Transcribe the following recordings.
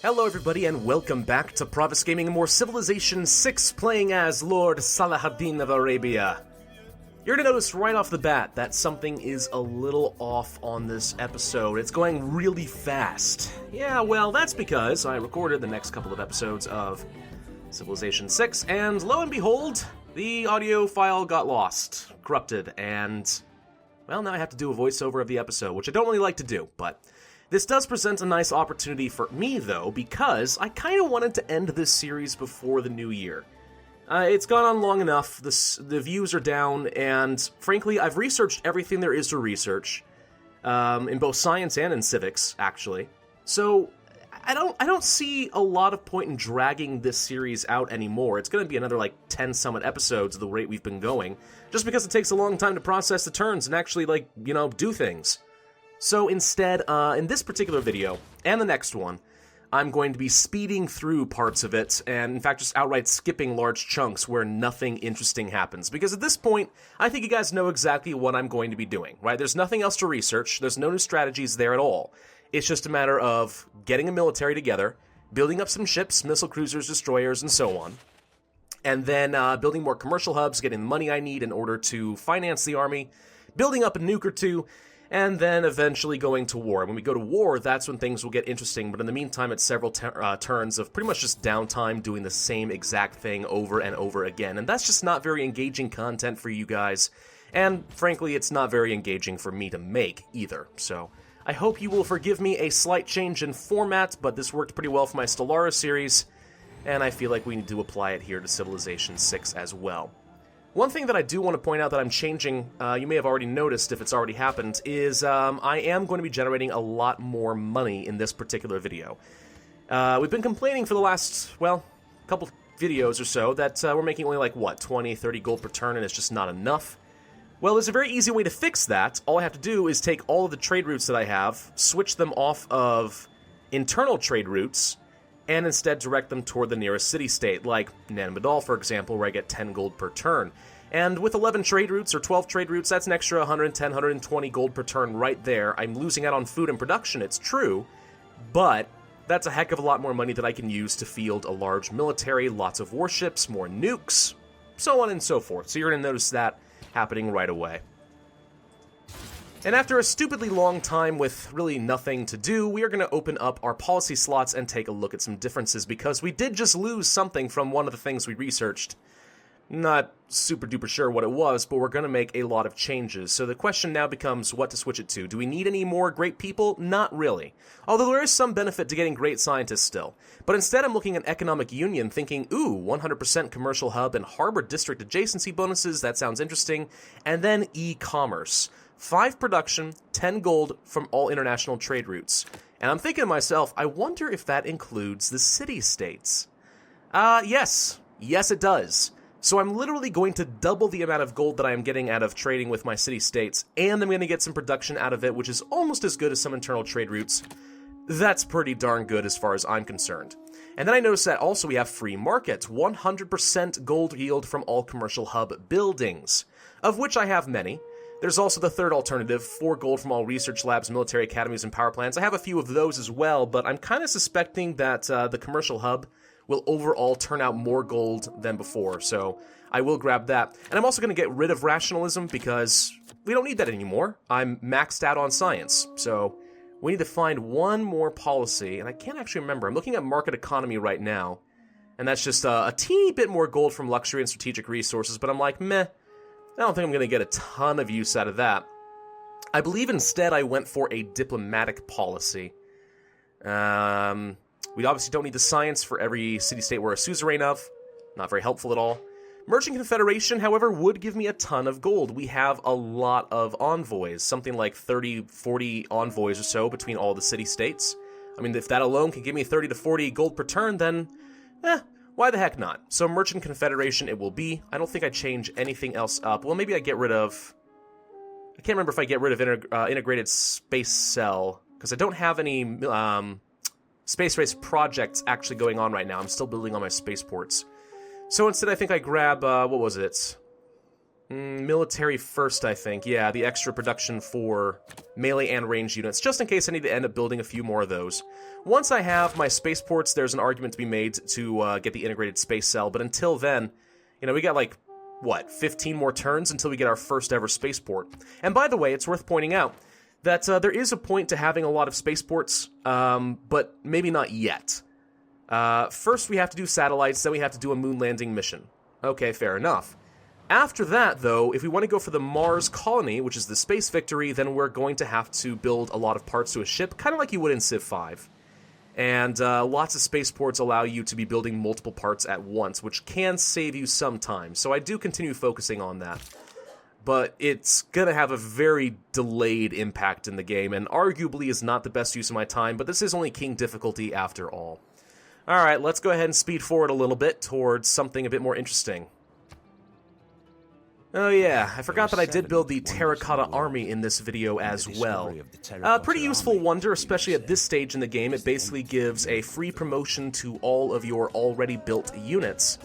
Hello everybody and welcome back to Pravus Gaming and more Civilization 6 playing as Lord Salahaddin of Arabia. You're going to notice right off the bat that something is a little off on this episode. It's going really fast. Yeah, well, that's because I recorded the next couple of episodes of Civilization 6, and lo and behold, the audio file got lost, corrupted, and, well, now I have to do a voiceover of the episode, which I don't really like to do, but this does present a nice opportunity for me, though, because I kind of wanted to end this series before the new year. It's gone on long enough, the views are down, and frankly, I've researched everything there is to research, in both science and in civics, actually. So, I don't see a lot of point in dragging this series out anymore. It's going to be another, 10-summit episodes at the rate we've been going, just because it takes a long time to process the turns and actually, do things. So instead, in this particular video, and the next one, I'm going to be speeding through parts of it, and in fact just outright skipping large chunks where nothing interesting happens. Because at this point, I think you guys know exactly what I'm going to be doing, right? There's nothing else to research, there's no new strategies there at all. It's just a matter of getting a military together, building up some ships, missile cruisers, destroyers, and so on. And then building more commercial hubs, getting the money I need in order to finance the army, building up a nuke or two, and then eventually going to war. When we go to war, that's when things will get interesting, but in the meantime, it's several turns of pretty much just downtime doing the same exact thing over and over again, and that's just not very engaging content for you guys, and frankly, it's not very engaging for me to make either, so I hope you will forgive me a slight change in format, but this worked pretty well for my Stellaris series, and I feel like we need to apply it here to Civilization 6 as well. One thing that I do want to point out that I'm changing, you may have already noticed if it's already happened, is I am going to be generating a lot more money in this particular video. We've been complaining for the last, couple videos or so that we're making only 20, 30 gold per turn, and it's just not enough. Well, there's a very easy way to fix that. All I have to do is take all of the trade routes that I have, switch them off of internal trade routes, and instead direct them toward the nearest city-state, like Nanmadal, for example, where I get 10 gold per turn. And with 11 trade routes, or 12 trade routes, that's an extra 110, 120 gold per turn right there. I'm losing out on food and production, it's true, but that's a heck of a lot more money that I can use to field a large military, lots of warships, more nukes, so on and so forth. So you're going to notice that happening right away. And after a stupidly long time with really nothing to do, we are going to open up our policy slots and take a look at some differences, because we did just lose something from one of the things we researched. Not super duper sure what it was, but we're going to make a lot of changes. So the question now becomes what to switch it to. Do we need any more great people? Not really. Although there is some benefit to getting great scientists still. But instead I'm looking at economic union thinking, ooh, 100% commercial hub and harbor district adjacency bonuses, that sounds interesting. And then e-commerce. 5 production, 10 gold from all international trade routes. And I'm thinking to myself, I wonder if that includes the city-states. Yes. Yes, it does. So I'm literally going to double the amount of gold that I am getting out of trading with my city-states, and I'm going to get some production out of it, which is almost as good as some internal trade routes. That's pretty darn good as far as I'm concerned. And then I noticed that also we have free markets, 100% gold yield from all commercial hub buildings, of which I have many. There's also the third alternative, 4 gold from all research labs, military academies, and power plants. I have a few of those as well, but I'm kind of suspecting that the commercial hub will overall turn out more gold than before, so I will grab that. And I'm also going to get rid of rationalism because we don't need that anymore. I'm maxed out on science, so we need to find one more policy, and I can't actually remember. I'm looking at market economy right now, and that's just a teeny bit more gold from luxury and strategic resources, but I'm like, meh. I don't think I'm going to get a ton of use out of that. I believe instead I went for a diplomatic policy. We obviously don't need the science for every city-state we're a suzerain of. Not very helpful at all. Merchant Confederation, however, would give me a ton of gold. We have a lot of envoys, something like 30, 40 envoys or so between all the city-states. I mean, if that alone can give me 30 to 40 gold per turn, then, why the heck not? So Merchant Confederation it will be. I don't think I change anything else up. Well, maybe I get rid of... I can't remember if I get rid of Integrated Space Cell, because I don't have any space race projects actually going on right now. I'm still building on my spaceports. So instead I think I grab, what was it? Military first, I think. Yeah, the extra production for melee and range units, just in case I need to end up building a few more of those. Once I have my spaceports, there's an argument to be made to get the integrated space cell, but until then, you know, we got like, what, 15 more turns until we get our first ever spaceport. And by the way, it's worth pointing out that there is a point to having a lot of spaceports, but maybe not yet. First we have to do satellites, then we have to do a moon landing mission. Okay, fair enough. After that, though, if we want to go for the Mars colony, which is the space victory, then we're going to have to build a lot of parts to a ship, kind of like you would in Civ 5. And lots of spaceports allow you to be building multiple parts at once, which can save you some time. So I do continue focusing on that. But it's going to have a very delayed impact in the game, and arguably is not the best use of my time, but this is only King difficulty after all. Alright, let's go ahead and speed forward a little bit towards something a bit more interesting. Oh yeah, I forgot that I did build the Terracotta Army in this video as well. Pretty useful wonder, especially at this stage in the game. It basically gives a free promotion to all of your already built units,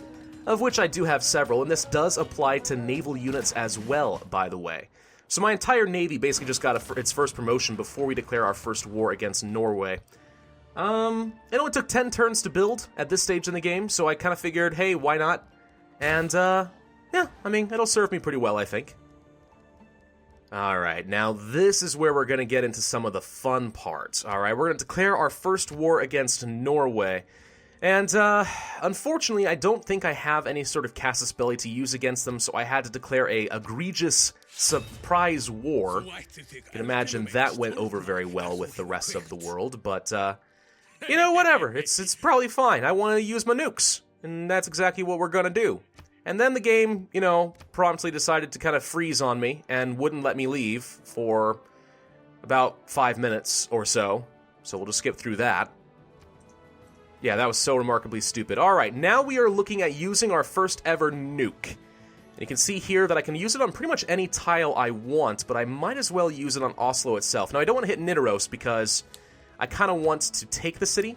of which I do have several, and this does apply to naval units as well, by the way. So my entire navy basically just got its first promotion before we declare our first war against Norway. It only took 10 turns to build at this stage in the game, so I kind of figured, hey, why not? And, yeah, I mean, it'll serve me pretty well, I think. Alright, now this is where we're going to get into some of the fun parts. Alright, we're going to declare our first war against Norway. And, unfortunately, I don't think I have any sort of casus belli to use against them, so I had to declare a egregious surprise war. You can imagine that went over very well with the rest of the world, but, you know, whatever. It's probably fine. I want to use my nukes, and that's exactly what we're going to do. And then the game, you know, promptly decided to kind of freeze on me and wouldn't let me leave for about 5 minutes or so. So we'll just skip through that. Yeah, that was so remarkably stupid. Alright, now we are looking at using our first ever nuke. And you can see here that I can use it on pretty much any tile I want, but I might as well use it on Oslo itself. Now, I don't want to hit Nidaros because I kind of want to take the city.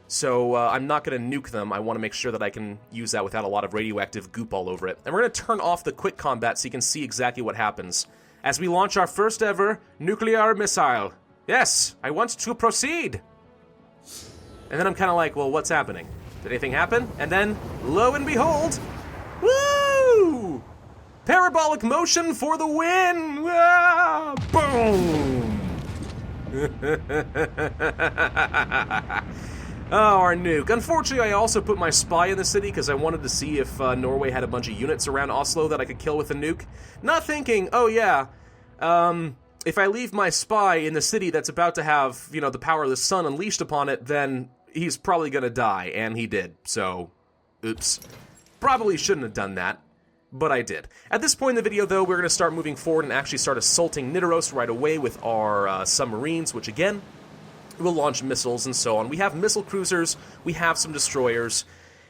So I'm not going to nuke them. I want to make sure that I can use that without a lot of radioactive goop all over it. And we're going to turn off the quick combat so you can see exactly what happens as we launch our first ever nuclear missile. Yes, I want to proceed. And then I'm kind of like, well, what's happening? Did anything happen? And then, lo and behold, woo! Parabolic motion for the win! Ah, boom! Oh, our nuke. Unfortunately, I also put my spy in the city because I wanted to see if Norway had a bunch of units around Oslo that I could kill with a nuke. Not thinking, oh yeah, if I leave my spy in the city that's about to have, you know, the power of the sun unleashed upon it, then he's probably gonna die, and he did. So, oops. Probably shouldn't have done that, but I did. At this point in the video, though, we're gonna start moving forward and actually start assaulting Nidaros right away with our submarines, which again, we'll launch missiles and so on. We have missile cruisers, we have some destroyers,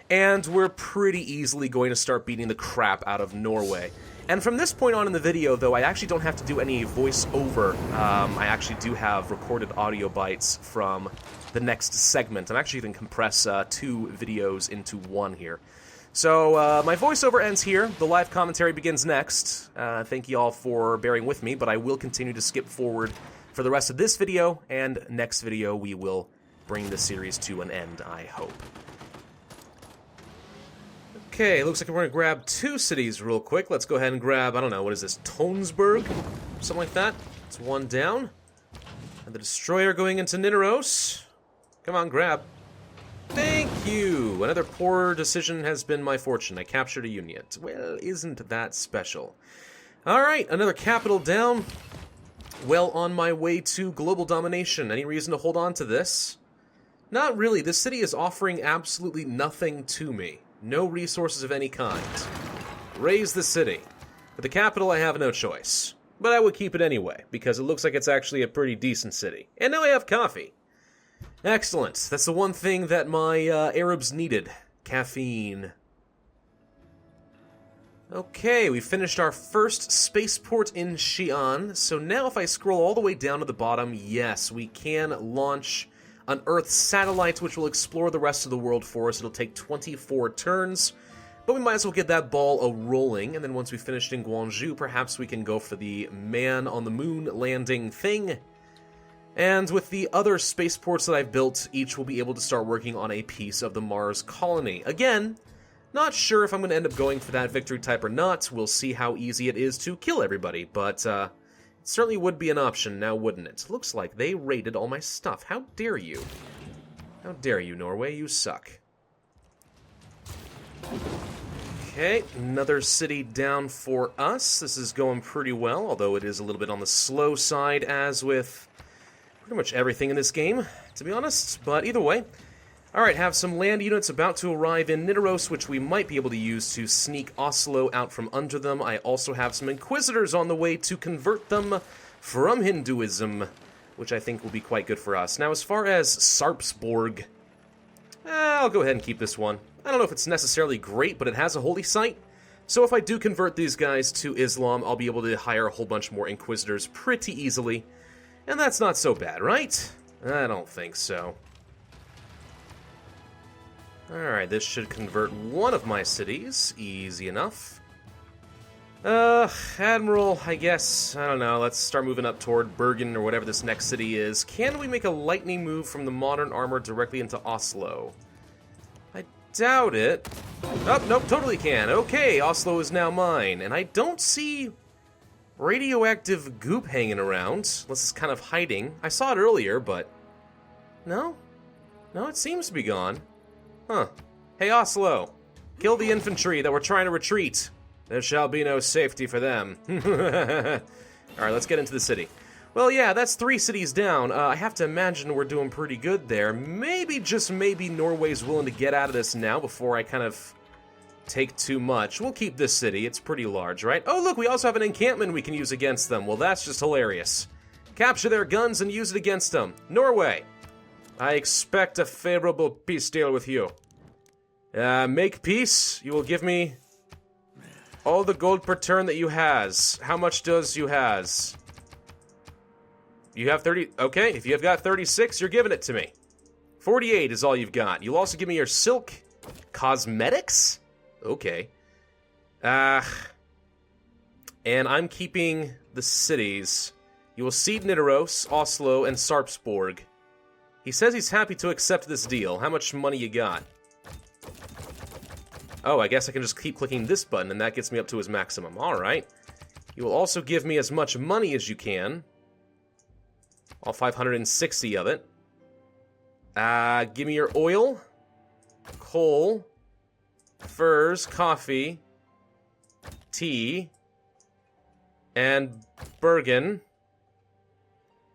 and we're pretty easily going to start beating the crap out of Norway. And from this point on in the video, though, I actually don't have to do any voiceover. I actually do have recorded audio bites from the next segment. I'm actually going to compress 2 videos into one here. So, my voiceover ends here. The live commentary begins next. Thank you all for bearing with me, but I will continue to skip forward for the rest of this video, and next video we will bring the series to an end, I hope. Okay, looks like we're going to grab 2 cities real quick. Let's go ahead and grab, I don't know, what is this, Tonsberg? Something like that. It's 1 down. And the destroyer going into Nidaros. Come on, grab. Thank you! Another poor decision has been my fortune. I captured a unit. Well, isn't that special? Alright, another capital down. Well on my way to global domination. Any reason to hold on to this? Not really. This city is offering absolutely nothing to me. No resources of any kind. Raise the city. With the capital, I have no choice. But I would keep it anyway, because it looks like it's actually a pretty decent city. And now I have coffee. Excellent. That's the one thing that my Arabs needed. Caffeine. Okay, we finished our first spaceport in Xi'an, so now if I scroll all the way down to the bottom, yes, we can launch an Earth satellite which will explore the rest of the world for us. It'll take 24 turns, But we might as well get that ball a-rolling, and then once we finished in Guangzhou, perhaps we can go for the man-on-the-moon landing thing. And with the other spaceports that I've built, each will be able to start working on a piece of the Mars colony. Again, not sure if I'm going to end up going for that victory type or not. We'll see how easy it is to kill everybody, but it certainly would be an option now, wouldn't it? Looks like they raided all my stuff. How dare you? How dare you, Norway? You suck. Okay, another city down for us. This is going pretty well, although it is a little bit on the slow side, as with pretty much everything in this game, to be honest. But either way, alright, have some land units about to arrive in Nidaros, which we might be able to use to sneak Oslo out from under them. I also have some Inquisitors on the way to convert them from Hinduism, which I think will be quite good for us. Now, as far as Sarpsborg, I'll go ahead and keep this one. I don't know if it's necessarily great, but it has a holy site. So if I do convert these guys to Islam, I'll be able to hire a whole bunch more Inquisitors pretty easily. And that's not so bad, right? I don't think so. Alright, this should convert one of my cities. Easy enough. Admiral, I guess. I don't know. Let's start moving up toward Bergen or whatever this next city is. Can we make a lightning move from the modern armor directly into Oslo? I doubt it. Oh, nope, totally can. Okay, Oslo is now mine. And I don't see radioactive goop hanging around, unless it's kind of hiding. I saw it earlier, but no? No, it seems to be gone. Huh. Hey, Oslo. Kill the infantry that were trying to retreat. There shall be no safety for them. Alright, let's get into the city. Well, yeah, that's 3 cities down. I have to imagine we're doing pretty good there. Maybe, just maybe, Norway's willing to get out of this now before I kind of take too much. We'll keep this city. It's pretty large, right? Oh, look, we also have an encampment we can use against them. Well, that's just hilarious. Capture their guns and use it against them. Norway, I expect a favorable peace deal with you. Make peace. You will give me all the gold per turn that you has. How much does you has? You have 30. Okay, if you have got 36, you're giving it to me. 48 is all you've got. You'll also give me your silk cosmetics? Okay. And I'm keeping the cities. You will cede Nidaros, Oslo, and Sarpsborg. He says he's happy to accept this deal. How much money you got? Oh, I guess I can just keep clicking this button, and that gets me up to his maximum. Alright. You will also give me as much money as you can. All 560 of it. Give me your oil, coal, furs, coffee, tea, and Bergen.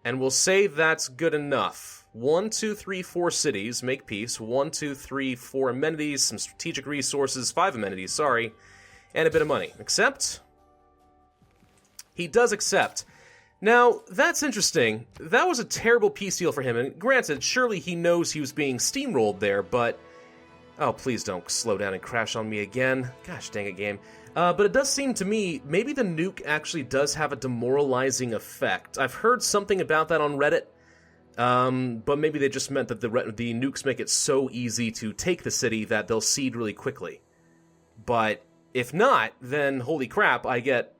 And we'll say that's good enough. 1, 2, 3, 4 cities, make peace. 1, 2, 3, 4 amenities, some strategic resources, 5 amenities, sorry, and a bit of money. Accept? He does accept. Now, that's interesting. That was a terrible peace deal for him, and granted, surely he knows he was being steamrolled there, but... Oh, please don't slow down and crash on me again. Gosh dang it, game. But it does seem to me, maybe the nuke actually does have a demoralizing effect. I've heard something about that on Reddit, but maybe they just meant that the nukes make it so easy to take the city that they'll cede really quickly. But if not, then holy crap, I get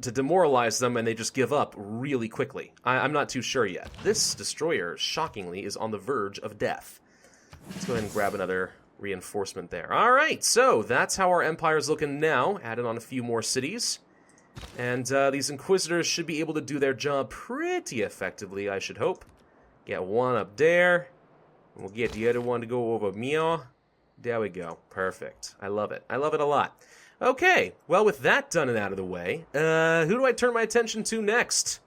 to demoralize them and they just give up really quickly. I'm not too sure yet. This destroyer, shockingly, is on the verge of death. Let's go ahead and grab another reinforcement there. Alright, so that's how our empire's looking now. Added on a few more cities. And these Inquisitors should be able to do their job pretty effectively, I should hope. Get one up there. And we'll get the other one to go over Meier. There we go. Perfect. I love it. I love it a lot. Okay, well, with that done and out of the way, who do I turn my attention to next?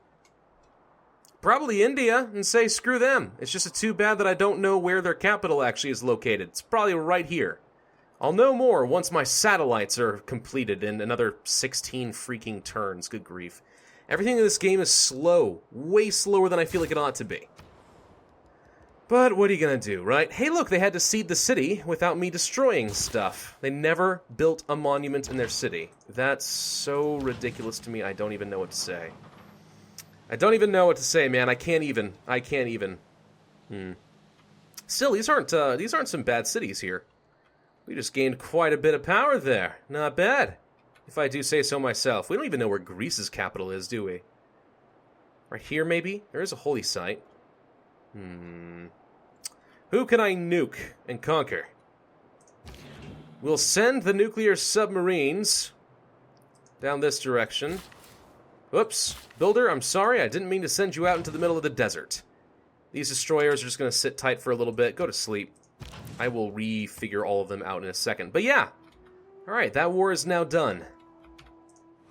Probably India, and say screw them. It's just too bad that I don't know where their capital actually is located. It's probably right here. I'll know more once my satellites are completed in another 16 freaking turns. Good grief. Everything in this game is slow. Way slower than I feel like it ought to be. But what are you gonna do, right? Hey, look, they had to cede the city without me destroying stuff. They never built a monument in their city. That's so ridiculous to me, I don't even know what to say. I don't even know what to say, man. I can't even. Still, these aren't some bad cities here. We just gained quite a bit of power there. Not bad, if I do say so myself. We don't even know where Greece's capital is, do we? Right here, maybe? There is a holy site. Who can I nuke and conquer? We'll send the nuclear submarines down this direction. Whoops. Builder, I'm sorry. I didn't mean to send you out into the middle of the desert. These destroyers are just going to sit tight for a little bit. Go to sleep. I will refigure all of them out in a second. But yeah. Alright, that war is now done.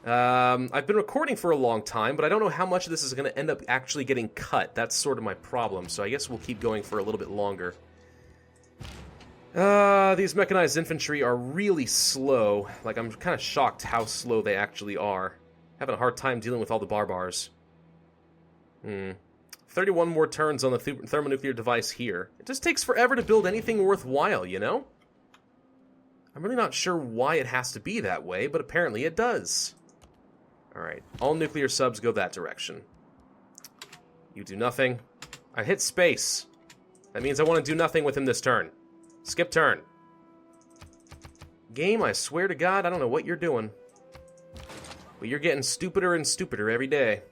I've been recording for a long time, but I don't know how much of this is going to end up actually getting cut. That's sort of my problem, so I guess we'll keep going for a little bit longer. These mechanized infantry are really slow. Like, I'm kind of shocked how slow they actually are. Having a hard time dealing with all the barbars. 31 more turns on the thermonuclear device here. It just takes forever to build anything worthwhile, you know? I'm really not sure why it has to be that way, but apparently it does. Alright, all nuclear subs go that direction. You do nothing. I hit space. That means I want to do nothing with him this turn. Skip turn. Game, I swear to God, I don't know what you're doing. But you're getting stupider and stupider every day.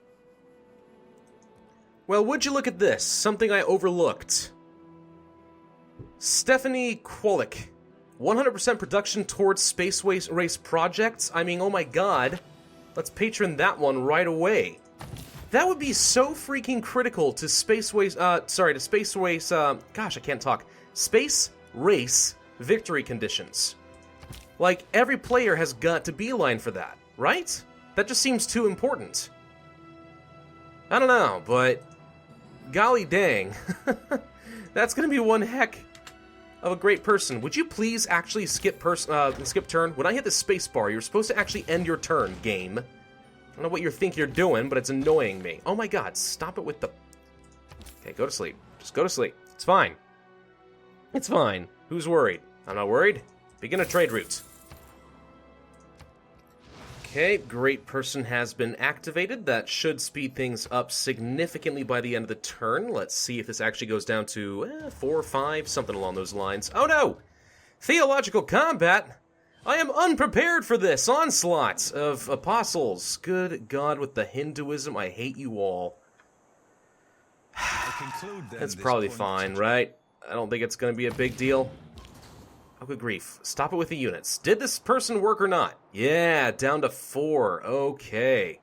Well, would you look at this? Something I overlooked. Stephanie Kwolek. 100% production towards space race projects? I mean, oh my god. Let's patron that one right away. That would be so freaking critical to space race, gosh, I can't talk. Space race victory conditions. Like, every player has got to beeline for that, right? That just seems too important. I don't know, but golly dang. That's gonna be one heck of a great person. Would you please actually skip turn? When I hit the space bar, you're supposed to actually end your turn, game. I don't know what you think you're doing, but it's annoying me. Oh my god, stop it with the... Okay, go to sleep. Just go to sleep. It's fine. It's fine. Who's worried? I'm not worried. Begin a trade route. Okay, great person has been activated. That should speed things up significantly by the end of the turn. Let's see if this actually goes down to 4 or 5, something along those lines. Oh no! Theological combat! I am unprepared for this onslaught of apostles. Good God, with the Hinduism, I hate you all. That's probably fine, right? I don't think it's going to be a big deal. Oh, good grief. Stop it with the units. Did this person work or not? Yeah, down to 4. Okay.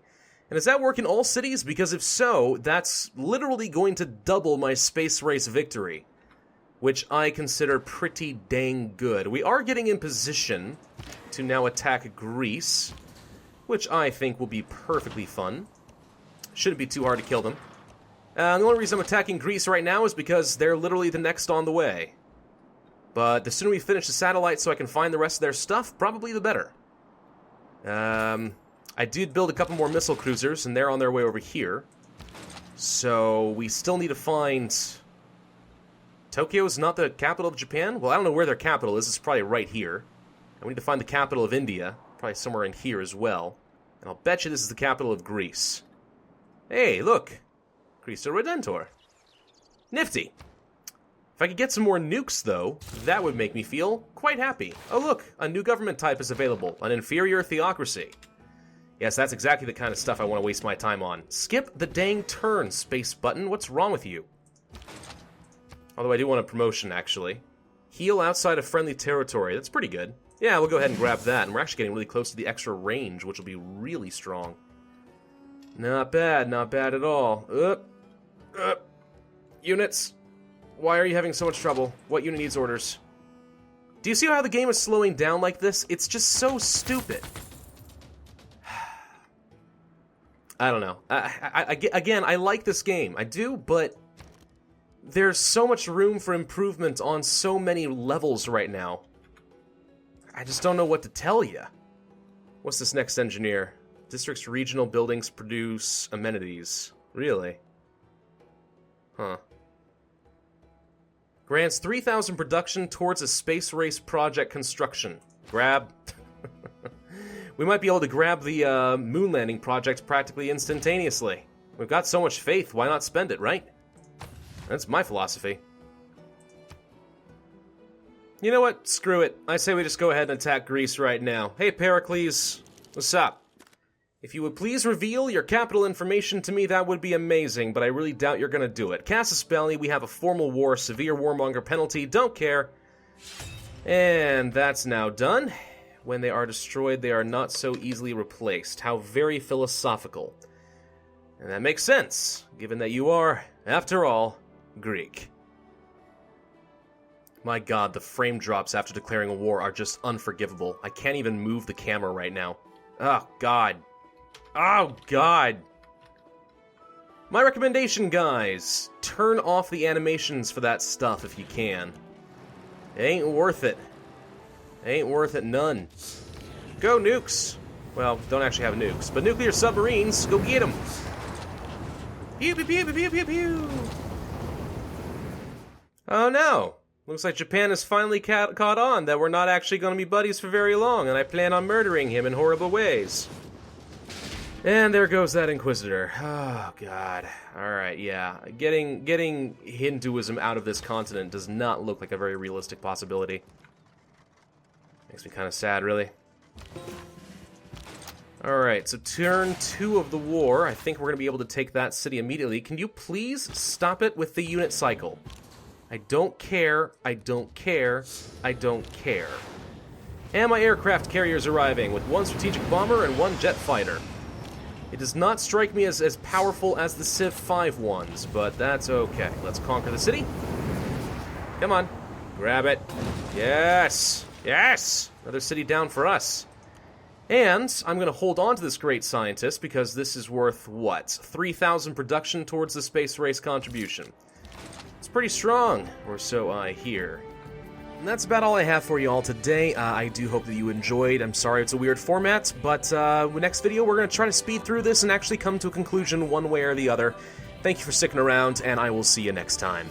And does that work in all cities? Because if so, that's literally going to double my space race victory, which I consider pretty dang good. We are getting in position to now attack Greece, which I think will be perfectly fun. Shouldn't be too hard to kill them. The only reason I'm attacking Greece right now is because they're literally the next on the way. But the sooner we finish the satellite so I can find the rest of their stuff, probably the better. I did build a couple more missile cruisers, and they're on their way over here. So we still need to find... Tokyo is not the capital of Japan? Well, I don't know where their capital is. It's probably right here. And we need to find the capital of India. Probably somewhere in here as well. And I'll bet you this is the capital of Greece. Hey, look! Cristo Redentor. Nifty. If I could get some more nukes, though, that would make me feel quite happy. Oh, look, a new government type is available. An inferior theocracy. Yes, that's exactly the kind of stuff I want to waste my time on. Skip the dang turn, space button. What's wrong with you? Although I do want a promotion, actually. Heal outside of friendly territory. That's pretty good. Yeah, we'll go ahead and grab that. And we're actually getting really close to the extra range, which will be really strong. Not bad at all. Units. Why are you having so much trouble? What unit needs orders? Do you see how the game is slowing down like this? It's just so stupid. I don't know. Again, I like this game. I do, but there's so much room for improvement on so many levels right now. I just don't know what to tell you. What's this next engineer? District's regional buildings produce amenities. Really? Huh. Grants 3,000 production towards a space race project construction. Grab. We might be able to grab the moon landing project practically instantaneously. We've got so much faith, why not spend it, right? That's my philosophy. You know what? Screw it. I say we just go ahead and attack Greece right now. Hey, Pericles. What's up? If you would please reveal your capital information to me, that would be amazing, but I really doubt you're gonna do it. Casus Belli, we have a formal war, severe warmonger penalty, don't care. And that's now done. When they are destroyed, they are not so easily replaced. How very philosophical. And that makes sense, given that you are, after all, Greek. My god, the frame drops after declaring a war are just unforgivable. I can't even move the camera right now. Oh, god. Oh, god. My recommendation, guys. Turn off the animations for that stuff if you can. It ain't worth it. It ain't worth it none. Go nukes. Well, don't actually have nukes, but nuclear submarines, go get them. Pew, pew, pew, pew, pew, pew. Oh no. Looks like Japan has finally caught on that we're not actually going to be buddies for very long, and I plan on murdering him in horrible ways. And there goes that Inquisitor. Oh, God. Alright, yeah. Getting Hinduism out of this continent does not look like a very realistic possibility. Makes me kind of sad, really. Alright, so turn 2 of the war. I think we're going to be able to take that city immediately. Can you please stop it with the unit cycle? I don't care, I don't care, I don't care. And my aircraft carrier's arriving, with 1 strategic bomber and 1 jet fighter. It does not strike me as powerful as the Civ 5 ones, but that's okay. Let's conquer the city. Come on. Grab it. Yes! Yes! Another city down for us. And I'm going to hold on to this great scientist because this is worth, what, 3,000 production towards the space race contribution. It's pretty strong, or so I hear. And that's about all I have for you all today. I do hope that you enjoyed. I'm sorry it's a weird format, but next video we're going to try to speed through this and actually come to a conclusion one way or the other. Thank you for sticking around, and I will see you next time.